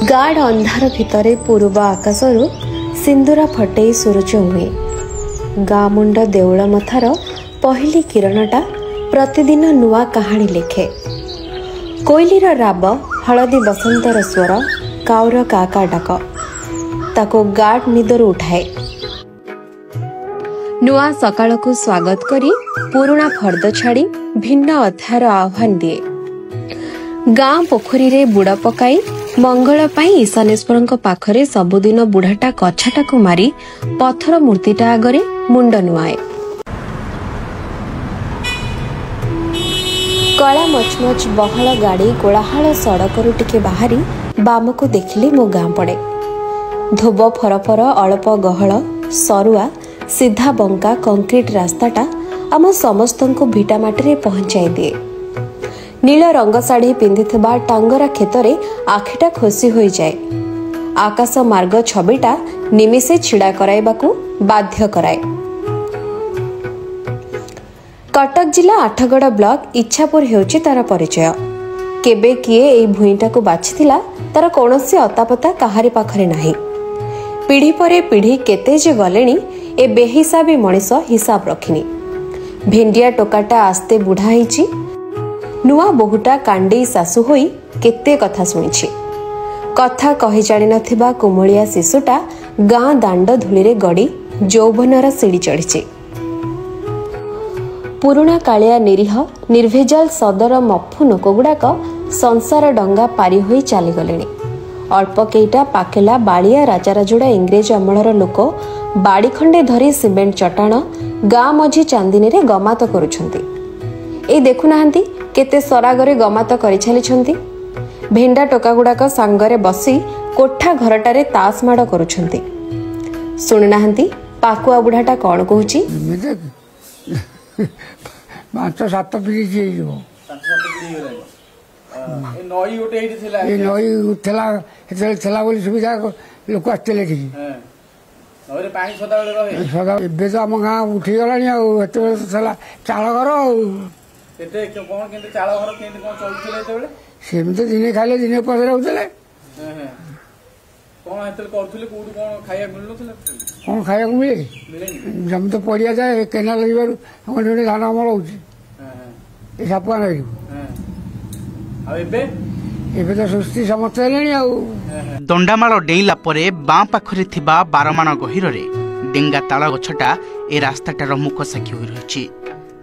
गाढ़ अंधार भितरे पूर्व आकाशरू सिंदूरा फटेई सुरुच हुए। गाँ मुंड देउल मथार पहली किरणटा प्रतिदिन नुआ कहानी लिखे। कोइलीर राब, हलदी बसंतर स्वर, काउर काका डाक ताको गाढ़ निदर उठाए। नुआ सकाळ को स्वागत करी पुराणा फर्द छाड़ी भिन्न अध्यायर आह्वान दिए। गाँ पोखरी रे बुड़ पकाई मंगल पाई ईशानेश्वर पाखरे सबुदिन बुढ़ाटा कछाटा को मारी पत्थर मूर्तिटा आगरे मुंड नुआए। कला मचमच बहल गाड़ी कोलाहल सड़करू टिके बाहरी बाम को देखिले मो गाँ पड़े। धोब फरफर अल्प गहल सरुआ सीधा बंका कंक्रीट रास्ताटा आम समस्त को भिटामाटी रे पहुंचाई दिए। नील रंग साड़ी पिंधिथिबा टांगरा खेतरे आखिटा खोसी होई जाए। आकाश मार्ग छबिटा निमिषे छिड़ा कराइबाकू बाध्य कराए। कटक जिला आठगड़ ब्लॉक इच्छापुर हेउची तार परिचय। केबे किए एई भूईटा को बाछिथिला तार कोनोसी अतापता काहारी पाखरे नाही। पीढ़ी परे पीढ़ी केते जे गलेनी ए बेहिसाबी मनीष हिसाब रखिनी। भेंडिया टोकाटा आस्ते बुढ़ा होईची। नुआ बहुटा कांडी सासु होई केते कथा सुनिछि। कथा कहि जानि नथिबा कुमलिया शिशुटा गाँ दांड धूली रे गड़ी यौवनर सीढ़ी चढ़िछि। पुरुणा कालिया निरीह निर्भेजाल सदर मफु नोकगुड़ाक संसार डंगा पारी होई चली गलेनी। अल्प केईटा पाकेला बालिया राजाराजुड़ा इंग्रेज अमलर लोक बाड़ी खंडे धरी सिमेंट चटाण गाँ मझी चांदिनी रे गमात करुछंती। ए देखुनाहांती केते सरागरे गमात करि छालिछंती। भेंडा टोका गुड़ाक सांगरे बसी कोठा घरटारे तास माड़ करुछंती। सुनिनाहांती पाकुआ बुढ़ाटा कौन कहूची। 5-7 पीढ़ी सुविधा लोक आसते आम गाँ उठीगला चाल घर सेमती दिने खाइले दिने पदे रोते कौन खाया मिले जमी तो पड़िया जाए केनाल धान अमल हो सापुआ नहीं एबे तो सुस्ती समस्या दंडामाल डेइला परे बाँ पाखरे थिबा 12 माण गहिरे डेंगा ताल गछटा ए रास्ताटार मुख साक्षी होई रहिछि।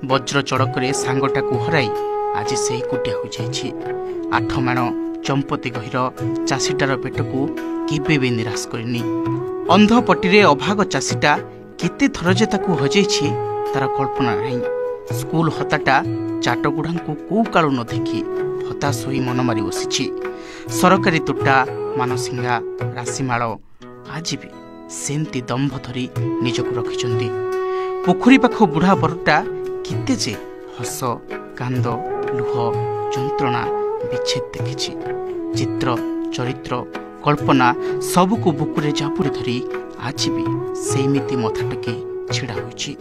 वज्र चड़करे सांगटाकू हराई आज से कुटिया हो जाइछि। 8 माण चंपती गहिर चाषीटार पेटकू केबे भी निराश करनी। अंधपट्टी अभाग चाषीटा केते थर जे ताकू हजाइछि तार कल्पना नहीं। स्कूल हताटा चाटगुड़ा को कालू न देखी हताश होई मन मारी बसिछि। सरकारी तोटा मानसिंगा राशिमाल आज भी सेमती दम्भ धरी निजक रखिछंती। पोखरी पाख बुढ़ा बरटा केते जे हस कांद लुह जंत्रणा विच्छेद देखिछि। चित्र चरित्र कल्पना सबको बुकुरे जापुरी धरी आज भी सेमिति मथा टकी छिड़ा होइछि।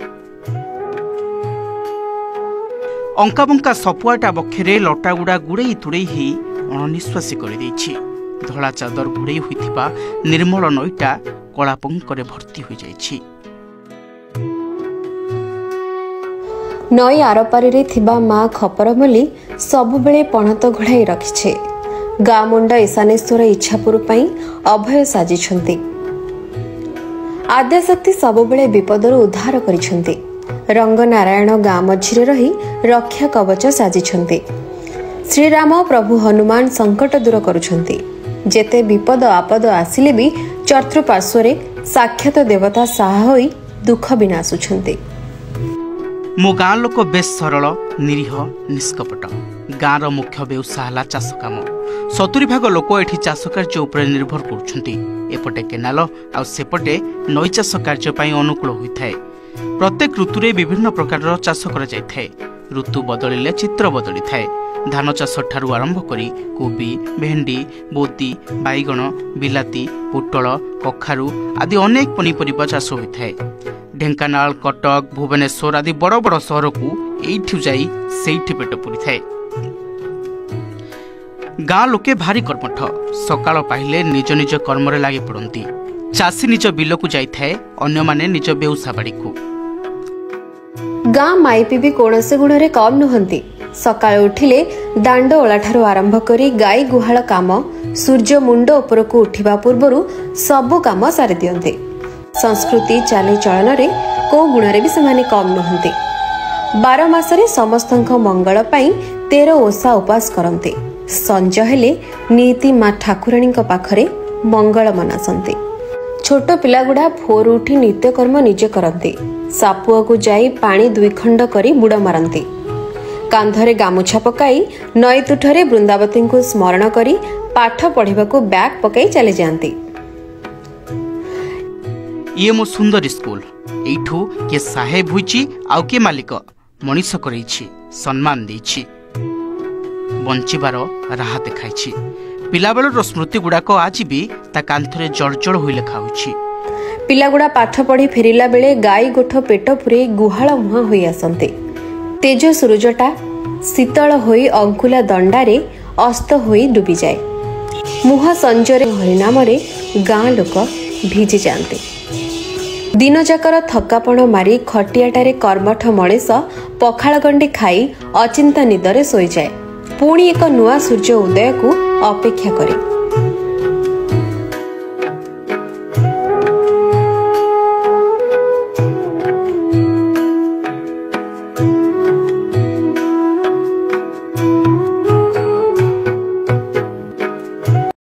अंकाबंका सपुआटा बक्षरे लटागुड़ा गुड़े तुड़े ही अणनिश्वासी कर धला चादर घोड़े होइथिबा निर्मल नईटा कला पंकरे भर्ती हो जाइछि। नई आरपारी थिबा माँ खपरमली सबुबेले पणत घोड़ाई रखिछे। गाँ मुंड ईशानेश्वर इच्छापुर पई अभय साजिछंती। आद्यशक्ति सबुबेले विपदरू उद्धार करिछंती। रंगनारायण गाँ मझिरे रही रक्षा कवच साजिछंती। श्रीराम प्रभु हनुमान संकट दूर करुछंती। जेते विपद आपद आसिले भी चतुर्पार्श्वरे साक्षात देवता साहा होई दुख विनाशुछंती। मो गाँ लोक बेस सरल निरीह निष्कपट। गाँर मुख्य व्यवसाय है चाष काम। 70 भाग लोक एठी चाष कार्य उपर निर्भर करुछंती। एपटे केनाल आ सेपटे नई चाष कार्य पई अनुकूल होइथाय। प्रत्येक ऋतुरे विभिन्न प्रकार चाष करा जायथाय। ऋतु बदलिले चित्र बदली थाए। धान चाष ठारू आरंभ करी कोबी भेंडी बोती बैगण बिलाती पोटल कखारू आदि अनेक पनीपरिबा चाष होइथाय। ढेंकानाल कटक भुवनेश्वर आदि बड़ बड़ सहर को एइठु जाई सेइठि पेट पुरी थाए। गाँ लोके भारी कर्मठ सकाळ पाहिले निज निज कर्मरे लागि पड़ती चाषी निज बिलकू जाए अन्य माने निज बेउसा बाड़ी को गाँ माइपी भी कौनसी गुण रे कम नुहंती सकाळ उठिले दांड ओला ठारू आरंभ करी गाई गुहाळ काम सूर्य मुंड उपरकू उठिबा पूर्वरु सबु काम सारी दियंते संस्कृति चाली चलन रे को गुण रे भी समाने कम नुहंती 12 मासरे समस्तंक मंगल पाई 13 ओषा उपास करते संज हेले नीति माँ ठाकुराणी पाखरे मंगल मनासंते छोट पिलागुड़ा भोर उठी नित्यकर्म निजे करते सापुआ को जाई पानी 2 खंड करी बुड़ मारती कांधरे गामुछा पकाई नई तुठरे वृंदावती को स्मरण करी पाठ पढ़ा को बैग पकाई चले जाती। ये मो सुंदर स्कूल एठू के साहेब हुईची आउ के मालिक मनीष करैछि सम्मान देछि बंचिबार राह देखाइछि पिलाबेलर स्मृति गुड़ाक आज भी ता कांथरे जड़जड़ होई लेखा होछि पिलागुड़ा पाठ पढ़ी फेरिला बेले गाई गोठ पेट पुरे गुहाळ मुहां होई आसंते तेज सूरजटा शीतल होई अंकुला दंडारे अस्त होई डूबी जाए मुह संजरे हरिनामरे गाँ लोक भिजी जाते दिन जाकर थकापण मारी खटियाटारे कर्मठ मणिष पखाळ गंडी खाई अचिंता निदरे सोई जाए पुणी एक नुआ सूर्य उदय को अपेक्षा करे।